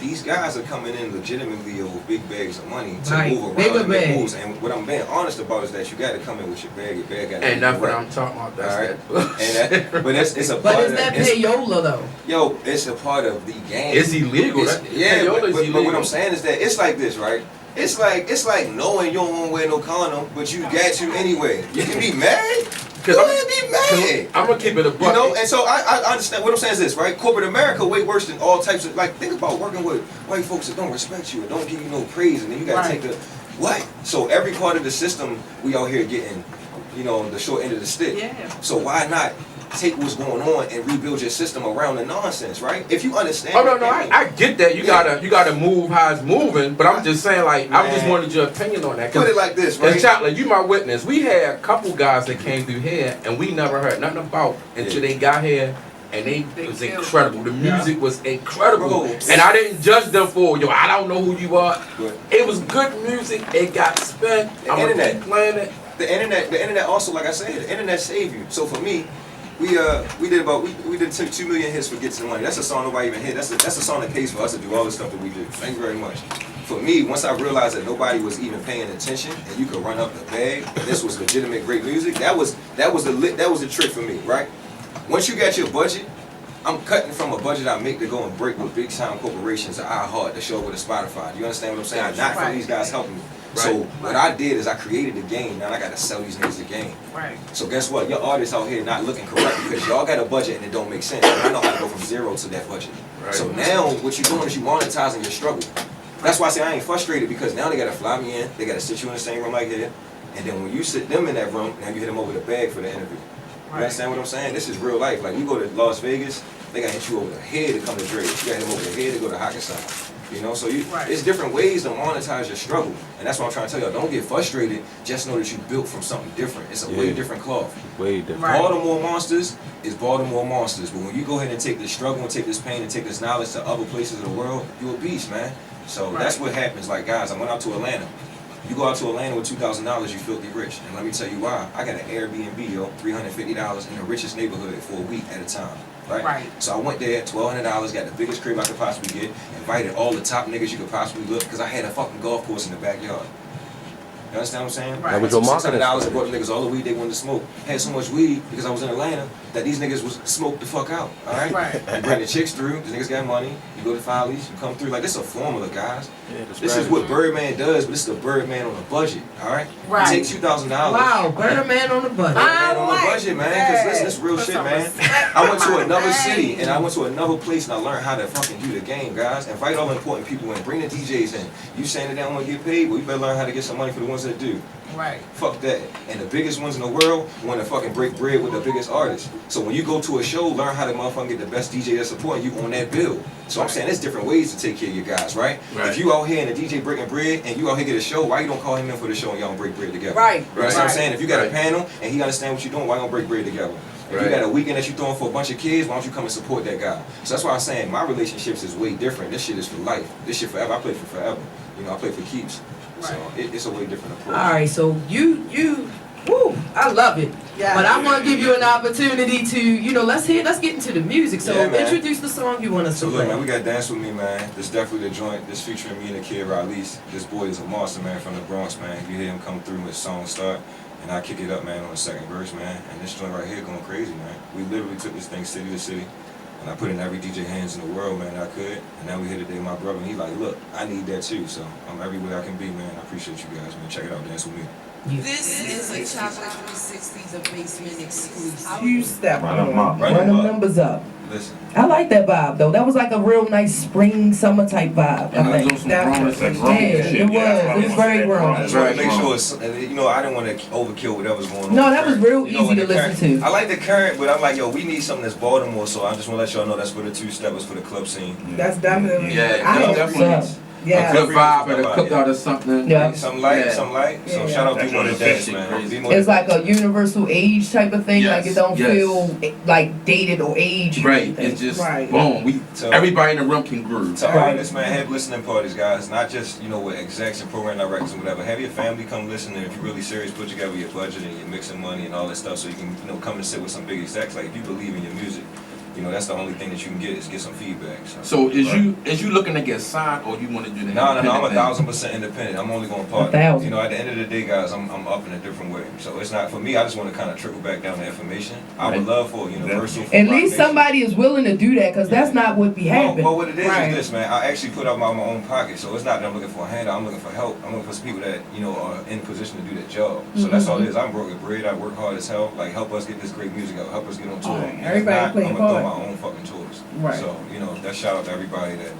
These guys are coming in legitimately over big bags of money to Right. move around Bigger and make bags. moves. And what I'm being honest about is that you got to come in with your bag. Your bag got to And that's what I'm talking about. That's All right. that. And that, but it's a But part is of that it's- payola though? Yo, it's a part of the game. It's illegal. It's- That, yeah, payola is but illegal. what I'm saying is that it's like this, right? It's like knowing you don't want to wear no condom, but you got to anyway. You can be mad. Go ahead, be mad. I'm gonna keep it a buck. You know, and so I understand what I'm saying is this, right? Corporate America way worse than all types of, like, think about working with white folks that don't respect you or don't give you no praise, and then you gotta Right. take what? So every part of the system we out here getting, you know, the short end of the stick. Yeah. So why not take what's going on and rebuild your system around the nonsense, right? If you understand. Oh no, the game. I get that. You gotta move how it's moving, but I'm just saying, like, I just Man. wanted your opinion on that. 'cause Put it like this, right? as Chakelet, you my witness. We had a couple guys that came through here, and we never heard nothing about until they got here, and they was incredible. The music was incredible, Bro. and I didn't judge them for I don't know who you are. But It was good music. It got spent. The I'm gonna internet. keep playing it. the internet also, like I said, the internet saved you. So for me, we did 2 million hits for Get Some Money. That's a song nobody even hit. That's a song that pays for us to do all the stuff that we do. Thank you very much. For me, once I realized that nobody was even paying attention and you could run up the bag, and this was legitimate great music, that was the trick for me, right? Once you got your budget, I'm cutting from a budget I make to go and break with big time corporations or iHeart to show up with a Spotify. Do you understand what I'm saying? Not from these guys helping me. So what I did is I created the game. Now I got to sell these niggas the game. Right. So guess what? Your artists out here not looking correct because y'all got a budget and it don't make sense. And I know how to go from zero to that budget. Right. So now what you're doing is you monetizing your struggle. That's why I say I ain't frustrated, because now they got to fly me in. They got to sit you in the same room like here. And then when you sit them in that room, now you hit them over the bag for the interview. You understand what I'm saying? This is real life. Like, we go to Las Vegas, they got to hit you over the head to come to Drake. You got to hit them over the head to go to Hakkasan. You know, so Right. it's different ways to monetize your struggle, and that's what I'm trying to tell y'all. Don't get frustrated. Just know that you built from something different. It's a way different cloth. Way different. Right. Baltimore Monsters is Baltimore Monsters, but when you go ahead and take this struggle and take this pain and take this knowledge to other places of the world, you a beast, man. So that's what happens. Like, guys, I went out to Atlanta. You go out to Atlanta with $2,000, you filthy rich. And let me tell you why. I got an Airbnb, yo, $350 in the richest neighborhood for a week at a time. Right? So I went there, $1,200, got the biggest crib I could possibly get, invited all the top niggas you could possibly look, because I had a fucking golf course in the backyard. You understand what I'm saying? Right. That was your marketing $600 and brought the niggas all the weed they wanted to smoke. Had so much weed because I was in Atlanta that these niggas was smoked the fuck out. All right. Right. You bring the chicks through. The niggas got money. You go to Follies. You come through. Like, this is a formula, guys. Yeah, This is what Birdman does, but this is the Birdman on a budget. All right. Right. You take $2,000. Wow, Birdman on the budget. Birdman on like a budget, man. Because listen, this real Put shit, some man. respect I went to behind another it. city and I went to another place and I learned how to fucking do the game, guys. Invite all the important people in. Bring the DJs in. You saying that they don't want to get paid? Well, you better learn how to get some money for the ones that do. Right. Fuck that. And the biggest ones in the world want to fucking break bread with the biggest artists. So when you go to a show, learn how to motherfucking get the best DJ that's supporting you on that bill. So I'm saying there's different ways to take care of your guys, right? If you out here and the DJ breaking bread and you out here get a show, why you don't call him in for the show and y'all don't break bread together? Right. You know what I'm saying? If you got a panel and he understand what you're doing, why you don't break bread together? If you got a weekend that you throwing for a bunch of kids, why don't you come and support that guy? So that's why I'm saying my relationships is way different. This shit is for life. This shit forever. I play for forever. You know, I play for keeps. So it's a way different approach. All right, so woo, I love it. Yeah. But I want to give you an opportunity to, let's get into the music. So Yeah, man. introduce the song you want us So to look, play. man, we got Dance With Me, man. This definitely the joint. This featuring me and the kid Ralease. This boy is a monster, man, from the Bronx, man. You hear him come through when his song start, and I kick it up, man, on the second verse, man. And this joint right here going crazy, man. We literally took this thing city to city, and I put it in every DJ hands in the world, man, I could. And now we here today with my brother, and he like, look, I need that too. So I'm everywhere I can be, man. I appreciate you guys, man. Check it out, Dance With Me. This is a Chakelet360 Da Basement exclusive. Two-step. Run 'em up. Run them numbers up. Listen. I like that vibe though. That was like a real nice spring summer type vibe. And I I was on think. some That grown was, shit. yeah, it was very I grown. just want to make sure it's, I didn't want to overkill whatever's going on. No, that was real You know, easy in to the listen current- to. I like the current, but I'm like, yo, we need something that's Baltimore, so I just want to let y'all know that's for the two-steppers, for the club scene. That's definitely. Yeah, I that's hope definitely so. a Yeah. good vibe and a cookout or something. Yeah. Some light, Yeah. some light. So Yeah. shout out That's B-More to what Dance, it man. is. B-More It's to like a universal age type of thing. Like it don't Yes. feel like dated or aged. or Right, anything. it's just right. boom. So- Everybody in the room can groove. To artists, man, have listening parties, guys. Not just, with execs and program directors and whatever. Have your family come listen, and if you're really serious, put together your budget and your mixing money and all that stuff so you can, come and sit with some big execs. Like, if you believe in your music, that's the only thing that you can get is get some feedback. So is you looking to get signed or you want to do the No, I'm independent thing? 1,000% independent. I'm only going to partner. 1,000. At the end of the day, guys, I'm up in a different way. So it's not, for me, I just want to kind of trickle back down the information. I would love for Universal. for At Roc least Nation. somebody is willing to do that because that's not what be happening. Well, what it is Right. this, man. I actually put up my own pocket, so it's not that I'm looking for a handout. I'm looking for help. I'm looking for some people that are in position to do that job. So that's all it is. I'm broke with bread. I work hard as hell. Like, help us get this great music out. Help us get on tour. And if everybody not, play I'm gonna hard. throw my own fucking tours. Right. So that shout out to everybody that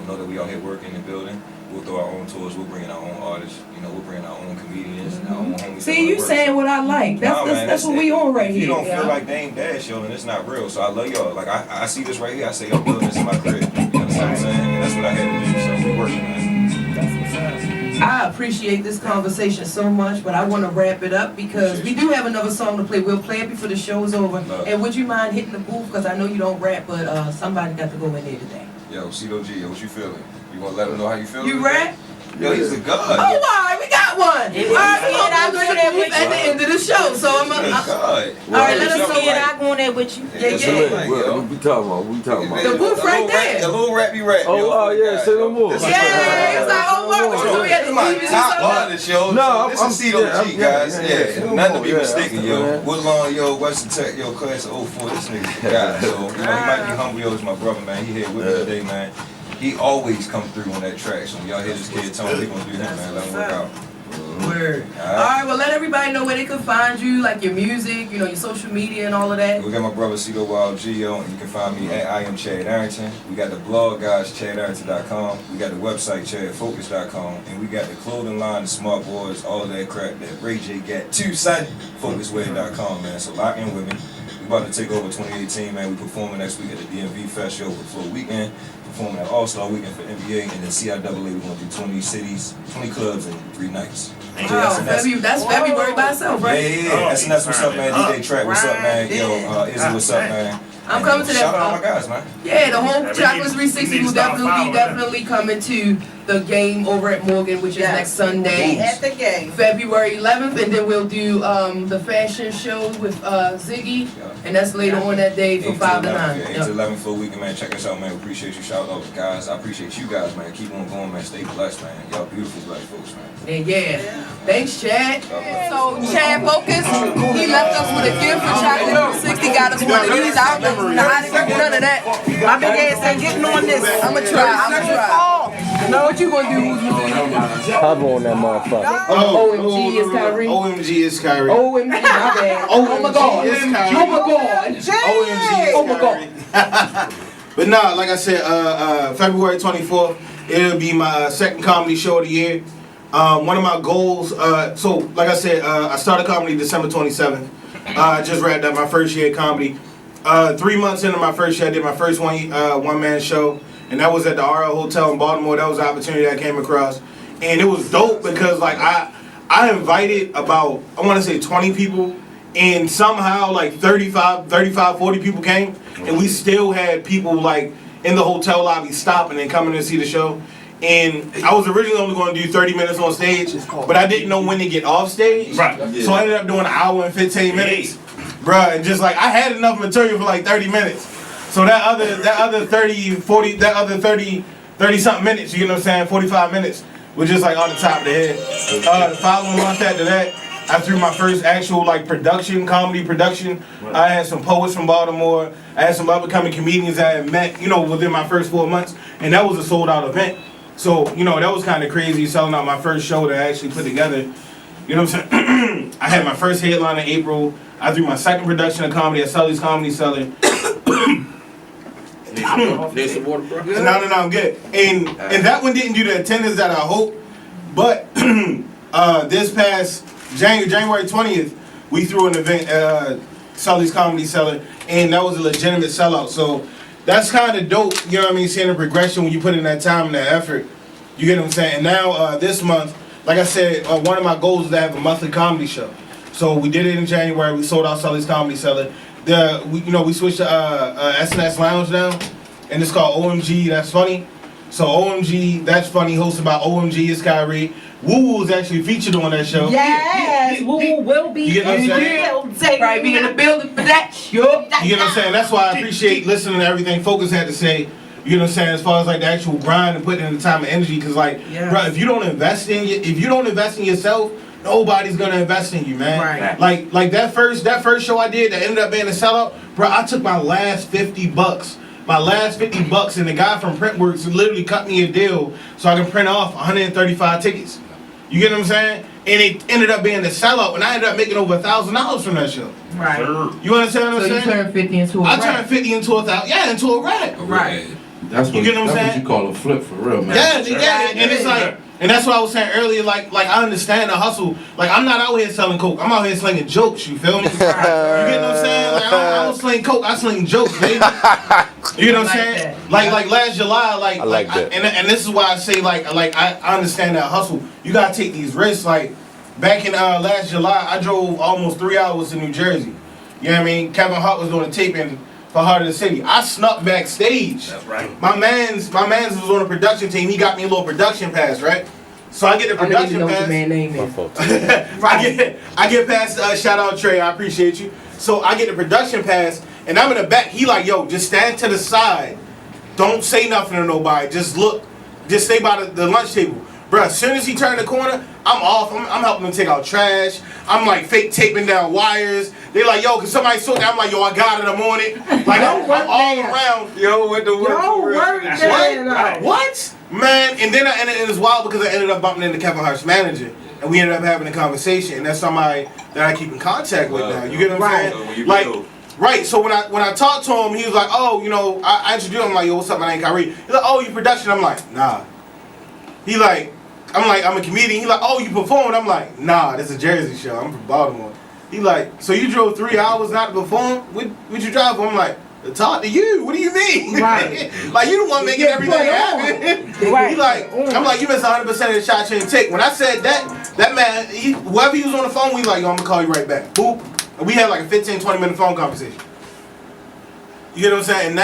know that we out here working and building. We'll throw our own tours. We'll bring in our own artists. We'll bring in our own comedians and our own homies. See, you saying what I like. That's what we on right if here. you don't yeah. feel like Dame Dash, yo, then it's not real. So I love y'all. Like I see this right here. I say, yo, building this in my crib. You understand what I'm saying? And that's what I had to do. So we working, man. That's what's up. I appreciate this conversation so much, but I want to wrap it up because we do have another song to play. We'll play it before the show is over. And would you mind hitting the booth? Because I know you don't rap, but somebody got to go in there today. Yo, Cito G, what you feeling? You want to let them know how you feel? You rap? Yo, he's a god. Oh, all right, we got one. All right, I'm going to that with at the end of the show. So I'm He's a going to... god. All right, let us know. I go in there with you. Yeah, yeah. What we talking about? The booth right there. The little rappy rap. Oh, wow, yeah, say no more. Yeah, it's like, oh, what we had to My leave it top something. artist, yo. No, This I'm is Cito G, guys. Yeah, nothing to be yeah, mistaken, yo. man. Woodlawn, yo, Western Tech, yo, class of 04. This nigga's the guy. So, he might be humble, yo, it's my brother, man. He here with me today, man. He always come through on that track. So when y'all hear this kid Tony, we gonna do him, man. Let him work out. Word. All right, well, let everybody know where they can find you, like your music, your social media and all of that. We got my brother Cito Wild Gio, and you can find me at I am Chad Arrington. We got the blog, guys, chadarrington.com. We got the website, chadfocus.com. And we got the clothing line, the smart boards, all of that crap that Ray J got too, son. Focuswear.com, man. So lock in with me. We about to take over 2018, man. We performing next week at the DMV Fest show for Flow Weekend, performing at All-Star Weekend for NBA, and then CIAA, we're going to do 20 cities, 20 clubs in 3 nights. Wow, that's February by itself, right? Yeah. SNS, what's up, man? DJ Track, what's up, man? Yo, Izzy, what's up, man? I'm coming to that. Shout out all my guys, man. Yeah, the whole Chakelet360 will definitely coming to the game over at Morgan, which is next Sunday, At the game. February 11th, and then we'll do the fashion show with Ziggy, and that's later on that day from 5 to 9. 8 to 11 for a weekend, man. Check us out, man. We appreciate you. Shout out to the guys. I appreciate you guys, man. Keep on going, man. Stay blessed, man. Y'all beautiful black folks, man. And thanks, Chad. So Chad Focus, he left us with a gift for Chakelet360. Got us one of these. I don't know how to do none of that. My big ass ain't getting on this. I'ma try. Know what you gonna do? Hover on that motherfucker. OMG is Kyrie. OMG is Kyrie. OMG, my bad. Oh my God. Is Kyrie. Oh my God. OMG is Oh my God. But nah, like I said, February 24th, it'll be my second comedy show of the year. One of my goals, so like I said, I started comedy December 27th. I just wrapped up my first year of comedy. 3 months into my first year, I did my first one-man show, and that was at the RL Hotel in Baltimore. That was an opportunity I came across, and it was dope because like I invited about, I want to say 20 people, and somehow like 35, 40 people came, and we still had people like in the hotel lobby stopping and coming to see the show. And I was originally only going to do 30 minutes on stage, but I didn't know when to get off stage. Right. So I ended up doing an hour and 15 minutes. Bruh, and just like, I had enough material for like 30 minutes. So that other 30 something minutes, you know what I'm saying, 45 minutes, was just like on the top of the head. The following month after that, I threw my first actual like comedy production. I had some poets from Baltimore. I had some up and coming comedians I had met, you know, within my first 4 months. And that was a sold out event. So, you know, that was kind of crazy selling out my first show that I actually put together. You know what I'm saying? I had my first headline in April. I threw my second production of comedy at Sully's Comedy Cellar. Need some water, bro? No, I'm good. And that one didn't do the attendance that I hoped. But this past January 20th, we threw an event at Sully's Comedy Cellar, and that was a legitimate sellout. So that's kind of dope, you know what I mean, seeing the progression when you put in that time and that effort. You get what I'm saying? And now this month, like I said, one of my goals is to have a monthly comedy show. So we did it in January. We sold out Sully's Comedy Cellar. We switched to SNS Lounge now, and it's called OMG That's Funny. So OMG That's Funny, hosted by OMG is Kyrie. Woo Woo is actually featured on that show. Yes, Woo Woo will be You get what I'm saying? Probably be in the building for that. Yup. You get what I'm saying? That's why I appreciate listening to everything Focus had to say. You know what I'm saying? As far as like the actual grind and putting in the time and energy, because like, bro, if you don't invest in yourself, nobody's gonna invest in you, man. Right. Like that first show I did that ended up being a sellout, bro. I took my last $50, and the guy from Printworks literally cut me a deal so I can print off 135 tickets. You get what I'm saying? And it ended up being a sellout, and I ended up making over $1,000 from that show. Right. You understand what I'm So you saying? turned 50 into a I rack. turned 50 into into a rack. Right. That's what, You get what I'm that's saying? what you call a flip for real, man. Yeah, and it's like, and that's what I was saying earlier. Like I understand the hustle. Like I'm not out here selling coke. I'm out here slinging jokes. You feel me? You get what I'm saying? Like I don't sling coke. I sling jokes, baby. You know what I'm saying? Like last July, and this is why I say like I understand that hustle. You gotta take these risks. Like back in last July, I drove almost 3 hours to New Jersey. You know what I mean? Kevin Hart was doing a taping for Heart of the City. I snuck backstage. That's right. My man's was on a production team. He got me a little production pass, right? So I get the production know what pass. your man name is. I get past shout out Trey, I appreciate you. So I get the production pass, and I'm in the back. He like, yo, just stand to the side. Don't say nothing to nobody. Just look. Just stay by the lunch table. Bruh, as soon as he turned the corner, I'm off. I'm helping him take out trash. I'm like fake taping down wires. They like, yo, can somebody sort that? I'm like, yo, I got it. I'm on it. Like I'm all around. Yo, what the work? What? Man, and then and it's wild because I ended up bumping into Kevin Hart's manager, and we ended up having a conversation. And that's somebody that I keep in contact with now. You get what I'm saying? Like, right. So when I talked to him, he was like, oh, you know, I introduced him. I'm like, yo, what's up? My name Kyrie. He's like, oh, you production? I'm like, nah. He like, I'm a comedian. He like, oh, you performed? I'm like, nah, this is a Jersey show. I'm from Baltimore. He like, so you drove 3 hours not to perform? What you drive for? I'm like, to talk to you. What do you mean? Right. Like, you the one making everything happen. Right. He like, I'm like, you missed 100% of the shots you didn't take. When I said that man, whoever he was on the phone, we like, yo, I'm gonna call you right back. Boop. And we had like a 15, 20-minute phone conversation. You get what I'm saying?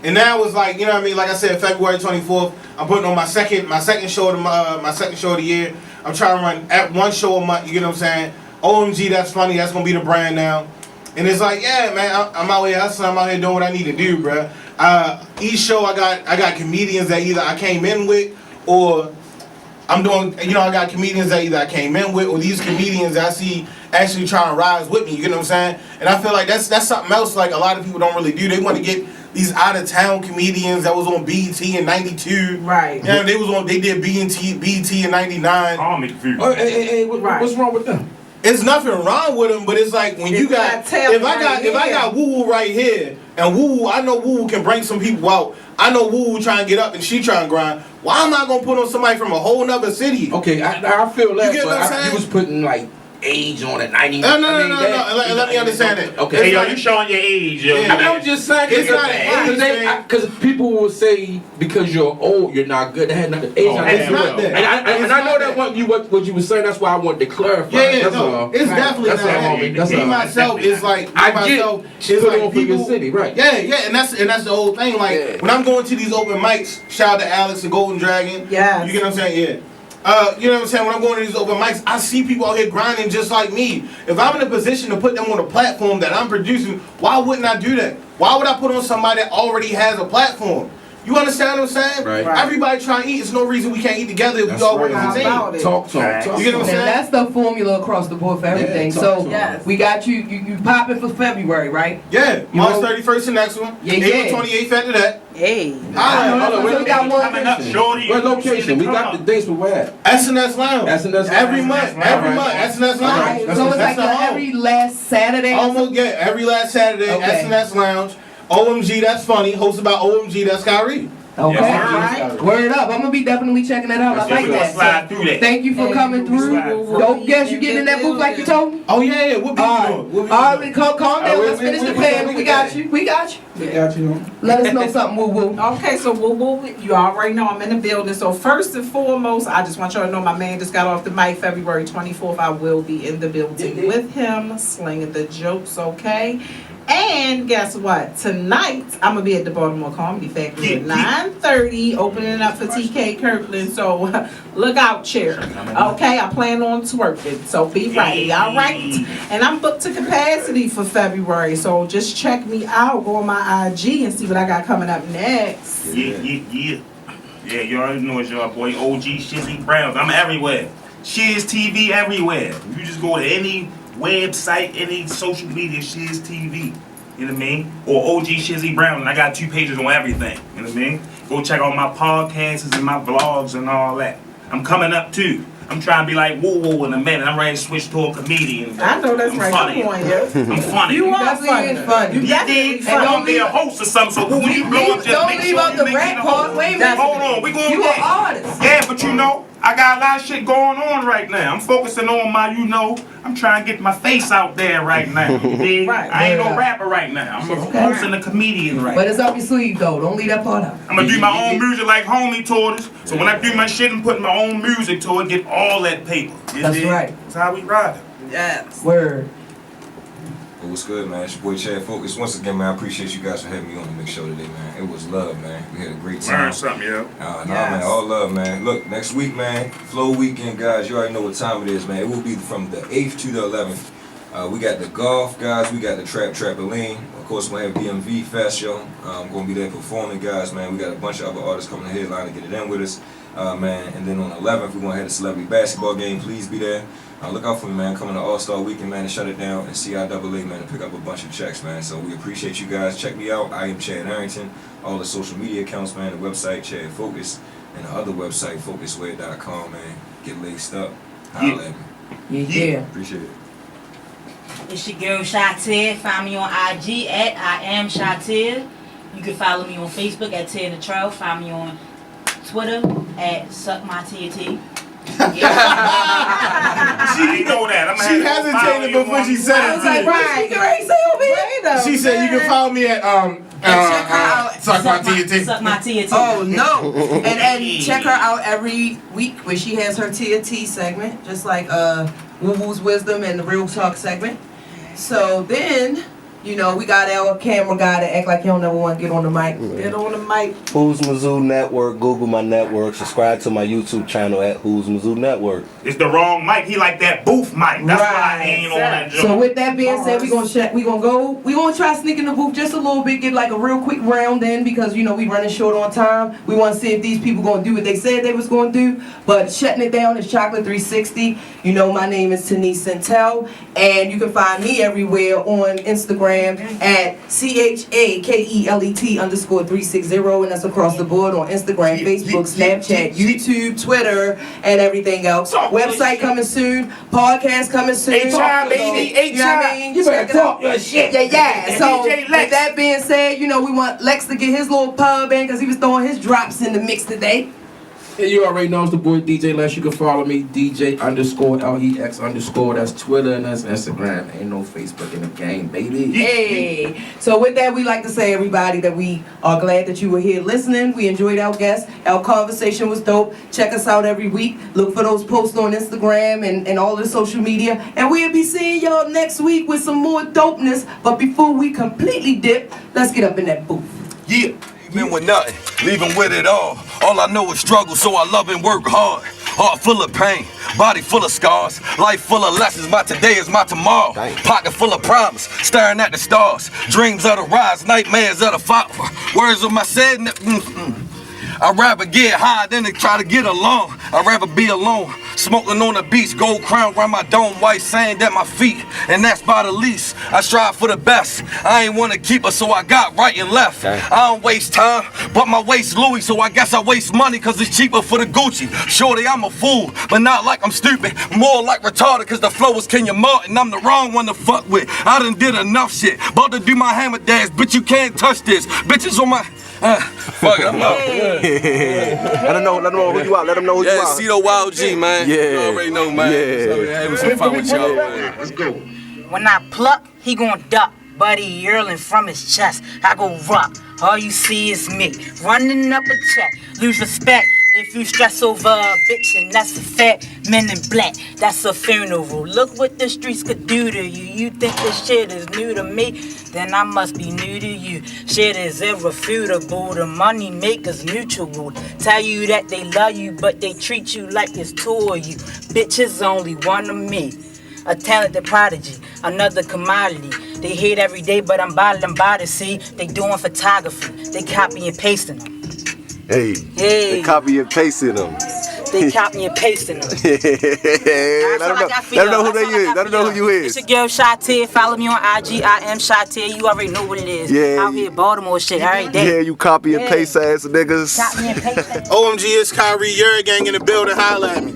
And now it's like, you know what I mean? Like I said, February 24th, I'm putting on my second show of the year. I'm trying to run at one show a month. You get what I'm saying? OMG, that's funny. That's gonna be the brand now. And it's like, yeah, man, I'm out here hustling. I'm out here doing what I need to do, bruh. Each show I got comedians that either I came in with or I'm doing, you know, I got comedians that either I came in with or these comedians that I see actually trying to rise with me. You get what I'm saying? And I feel like that's something else like a lot of people don't really do. They want to get these out of town comedians that was on BET in '92. Right. Yeah, they did BET in '99. I'll make you Oh, hey, what's wrong with them? It's nothing wrong with them, but it's like when you got if I got Woo Woo right here and Woo Woo, I know Woo Woo can bring some people out. I know Woo Woo trying to get up and she trying to grind. Why am I gonna put on somebody from a whole nother city? Okay, I feel that, You get what I'm saying? you was putting like age on it, 90. No. Let me understand it. Okay. Hey, yo, you showing your age, yo. Yeah. I'm just saying, It's not an age thing. because people will say because you're old, you're not good. That had nothing. Age, Oh, It's not that. And I know that what you were saying. That's why I wanted to clarify. Yeah, That's no, all. it's definitely That's not all, that. homie. That's Me all. myself is like Put like on for your city, right? Yeah, and that's the whole thing. Like Yeah. when I'm going to these open mics, shout out to Alex and Golden Dragon. Yes. You get what I'm saying? Yeah. You know what I'm saying? When I'm going to these open mics, I see people out here grinding just like me. If I'm in a position to put them on a platform that I'm producing, why wouldn't I do that? Why would I put on somebody that already has a platform? You understand what I'm saying? Right. Everybody trying to eat. There's no reason we can't eat together if That's we all work right. as a How about team. it? Talk to Right. him. You get what I'm Now saying? that's the formula across the board for everything. talk So to 'em. Yes. we got you popping for February, right? Yeah, You March know- 31st the next one. Yeah, April yeah. 28th after that. Hey. Alright, So we got one. Coming up, shorty. What location? We got the dates. Where we're at. SNS Lounge. SNS Every Lounge. month. Alright. Every month. SNS Lounge. Alright, That's so it's that's like the home. every last Saturday. Almost get every last Saturday. Okay. SNS Lounge. OMG, that's funny. Hosted by OMG, that's Kyrie. Okay. Yes, sir. Word up. I'm gonna be definitely checking that out. I like We gonna that. slide through that. Thank you for coming through. Don't guess you getting in that booth like you told me. Oh yeah, what be All doing? What right, be all doing? right, calm down. Let's finish the plan. We got you. We got you. Let us know something, woo woo. Okay, so you already know I'm in the building. So first and foremost, I just want y'all to know my man just got off the mic. February 24th, I will be in the building with him, slinging the jokes, okay? And guess what? Tonight, I'm going to be at the Baltimore Comedy Factory at 9:30, opening up for TK Kirkland. So look out, chair. Okay, I plan on twerking. So be ready, all right? And I'm booked to capacity for February. So just check me out. Go on my IG and see what I got coming up next. Yeah. Yeah, you already know it's your boy OG Shizzy Browns. I'm everywhere. Shiz TV everywhere. You just go to any website, any social media, Shiz TV. You know what I mean? Or OG Shizzy Brown. And I got 2 pages on everything. You know what I mean? Go check out my podcasts and my vlogs and all that. I'm coming up too. I'm trying to be like Woo Woo in a minute. I'm ready to switch to a comedian. I know that's I'm right. funny. Come on, yeah. I'm funny. You are definitely funny. is funny. You You definitely dig? funny. I'm gonna be a host or something, so who you blow up just Don't make leave sure out you the make rap it a part. host. Wait a minute. Hold on, we going You back. an artist. Yeah, but you know, I got a lot of shit going on right now. I'm focusing on my, I'm trying to get my face out there right now. You dig? Right. I ain't no Yeah. rapper right now. I'm a Okay. host and a comedian right now. But it's up your sleeve though. Don't leave that part out. I'm gonna do my own music like Homie taught us. So when I do my shit, I'm putting my own music to it, get all that paper. You That's dig? right. That's how we ride it. Yes. Word. Well, what's good, man? It's your boy Chad Focus. Once again, man, I appreciate you guys for having me on the mix show today, man. It was love, man. We had a great time. Learn something, yo. Nah, man, all love, man. Look, next week, man, Flow Weekend, guys. You already know what time it is, man. It will be from the 8th to the 11th. We got the golf, guys. We got the trap trampoline. Of course, we have DMV Fest, yo. I'm gonna be there performing, guys, man. We got a bunch of other artists coming to headline to get it in with us, man. And then on the 11th, we're gonna have a celebrity basketball game. Please be there. Look out for me, man. Coming to All-Star Weekend, man, to shut it down, and CIAA, man, to pick up a bunch of checks, man. So we appreciate you guys. Check me out. I am Chad Arrington. All the social media accounts, man. The website, Chad Focus, and the other website, focuswear.com, man. Get laced up. Holla at me. Yeah. Appreciate it. It's your girl Chakelet. Find me on IG at I am Chakelet. You can follow me on Facebook at Ted the Trail. Find me on Twitter at Suck My TT. She know that. She hesitated before she said I it. was like, too. right, you can already say over here. She said you can follow me at Suck My TNT. Suck my TNT. Oh no! and check her out every week where she has her TNT segment, just like Woo Woo's Wisdom and the Real Talk segment. So then, you know, we got our camera guy that act like he don't never want to get on the mic. Get on the mic. Who's Mizzou Network? Google my network. Subscribe to my YouTube channel at Who's Mizzou Network. It's the wrong mic. He like that booth mic. That's why I ain't on that joint. So with that being said, we gonna try to sneak in the booth just a little bit, get like a real quick round in because you know we running short on time. We want to see if these people gonna do what they said they was gonna do. But shutting it down is Chakelet360. You know my name is Denise Santel, and you can find me everywhere on Instagram at CHAKELET_360, and that's across the board on Instagram, Facebook, Snapchat, YouTube, Twitter, and everything else. Website coming soon, podcast coming soon. H.I., baby, You know what I mean? You better Check it talk out. your shit. Yeah. So DJ with Lex. that being said, you know we want Lex to get his little pub in because he was throwing his drops in the mix today. And you already know it's the boy DJ Les. You can follow me, DJ_LEX_. That's Twitter and that's Instagram. Ain't no Facebook in the game, baby. Hey. So with that, we like to say, everybody, that we are glad that you were here listening. We enjoyed our guests. Our conversation was dope. Check us out every week. Look for those posts on Instagram and all the social media. And we'll be seeing y'all next week with some more dopeness. But before we completely dip, let's get up in that booth. Yeah, been with nothing, leaving with it all. All I know is struggle, so I love and work hard. Heart full of pain, body full of scars, life full of lessons. My today is my tomorrow. Pocket full of promise, staring at the stars. Dreams of the rise, nightmares of the fall. Words of my sadness. I'd rather get high than to try to get along. I'd rather be alone, smoking on the beach, gold crown around my dome, white sand at my feet, and that's by the least. I strive for the best. I ain't want to keep her, so I got right and left. I don't waste time, but my waist Louis, so I guess I waste money, cause it's cheaper for the Gucci. Shorty, I'm a fool, but not like I'm stupid, more like retarded, cause the flow is Kenya Martin. I'm the wrong one to fuck with. I done did enough shit, about to do my hammer dance, bitch, you can't touch this. Bitches on my... fuck it, I'm out. Let them know who you are. Let them know who you are. Yeah, Cito Wild G, man. Yeah. You already know, man. Yeah. Having some fun with y'all, man. Let's go. When I pluck, he gon' duck. Buddy yearling from his chest. I go rock. All you see is me running up a check. Lose respect if you stress over a bitch, and that's a fact. Men in black, that's a funeral. Look what the streets could do to you. You think this shit is new to me? Then I must be new to you. Shit is irrefutable. The money makers mutual. Tell you that they love you, but they treat you like it's two of you. Bitches only one of me. A talented prodigy, another commodity. They hate every day, but I'm bottling by to see. They doing photography, they copy and pasting them. Hey. They copy and pasting them. They copy and pasting them. Let them know who they is. Let them know who you is. It's your girl Chakelet. Follow me on IG. I am Chakelet. You already know what it is. Yeah. Out here, Baltimore shit every day. Yeah, you copy and paste ass niggas. Copy and paste. OMG, it's Kyrie, your gang in the building. Holla at me.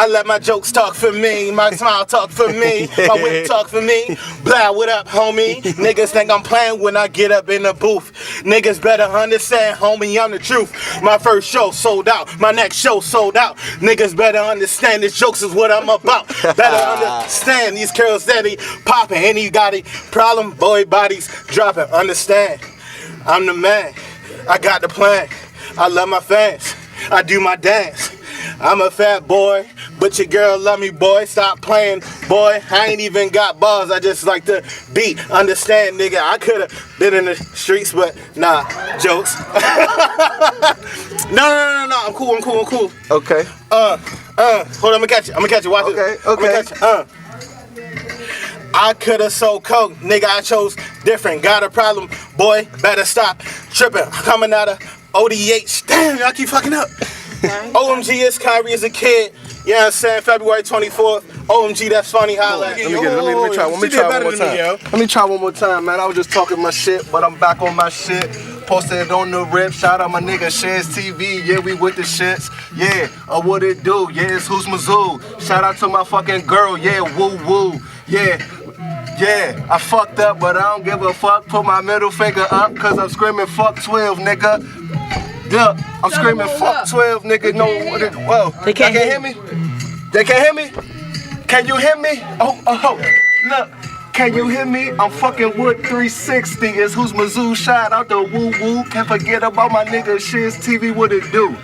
I let my jokes talk for me, my smile talk for me, my whip talk for me. Blah, what up, homie? Niggas think I'm playing when I get up in the booth. Niggas better understand, homie, I'm the truth. My first show sold out, my next show sold out. Niggas better understand, this jokes is what I'm about. Better understand, these girls steady popping. Any got a problem, boy, bodies dropping. Understand, I'm the man, I got the plan. I love my fans, I do my dance. I'm a fat boy, but your girl love me, boy. Stop playing, boy. I ain't even got bars, I just like to beat. Understand, nigga, I could've been in the streets, but nah, jokes. No, I'm cool. Okay. Hold on, I'ma catch you, watch this. Okay. I could've sold coke, nigga, I chose different. Got a problem, boy, better stop tripping. Coming out of ODH, damn, I keep fucking up. OMG, it's Kyrie as a kid. You know what I'm saying? February 24th. OMG, that's funny. Holla. Let me try one more time, man. I was just talking my shit, but I'm back on my shit. Posted it on the rip. Shout out my nigga Shares TV. Yeah, we with the shits. Yeah, what it do? Yeah, it's Who's Mizzou. Shout out to my fucking girl. Yeah, woo woo. Yeah, I fucked up, but I don't give a fuck. Put my middle finger up, cause I'm screaming fuck 12, nigga. Look, I'm screaming fuck 12, nigga. No, whoa. They can't hear me? They can't hear me? Can you hear me? Oh, look. Can you hear me? I'm fucking Wood 360. Is who's Mizzou? Shout out to Woo Woo. Can't forget about my nigga Shiz TV. What it do?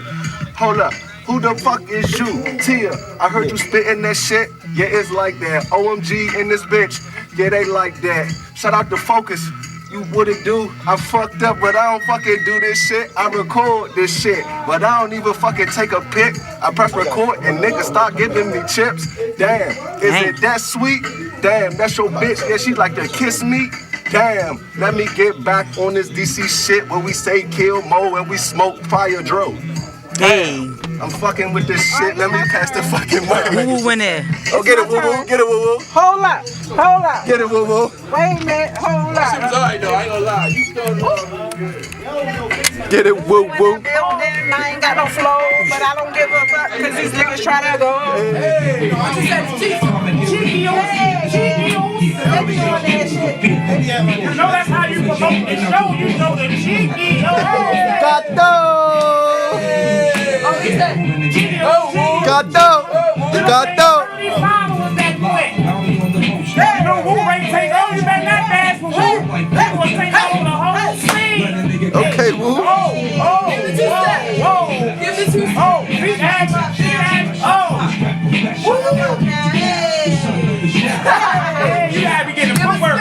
Hold up. Who the fuck is you? Tia, I heard you spitting that shit. Yeah, it's like that. OMG in this bitch. Yeah, they like that. Shout out to Focus. You what it do? I fucked up, but I don't fucking do this shit. I record this shit, but I don't even fucking take a pic. I press record and niggas start giving me chips. Damn, is it that sweet? Damn, that's your bitch. Yeah, she like to kiss me. Damn, let me get back on this DC shit where we say kill Mo and we smoke fire dro. Hey. I'm fucking with this shit. Let me pass the fucking mic. Woo woo in there. Oh, get it, woo woo. Get it, woo woo. Hold up. Get it, woo woo. Wait a minute, hold up. Shit was alright though, I ain't gonna lie. You started Get it, woo woo. I ain't got no flow, but I don't give a fuck because these niggas try to go. Hey, You know that's how you promote the show. You know the cheeky. Gato. Gato. Gato. You know who ain't take over? You better not dance for who. They gonna take over the whole scene. Okay, woo. Oh. Give me 2 seconds. Oh, big action. Oh. Yeah, you gotta be getting footwork.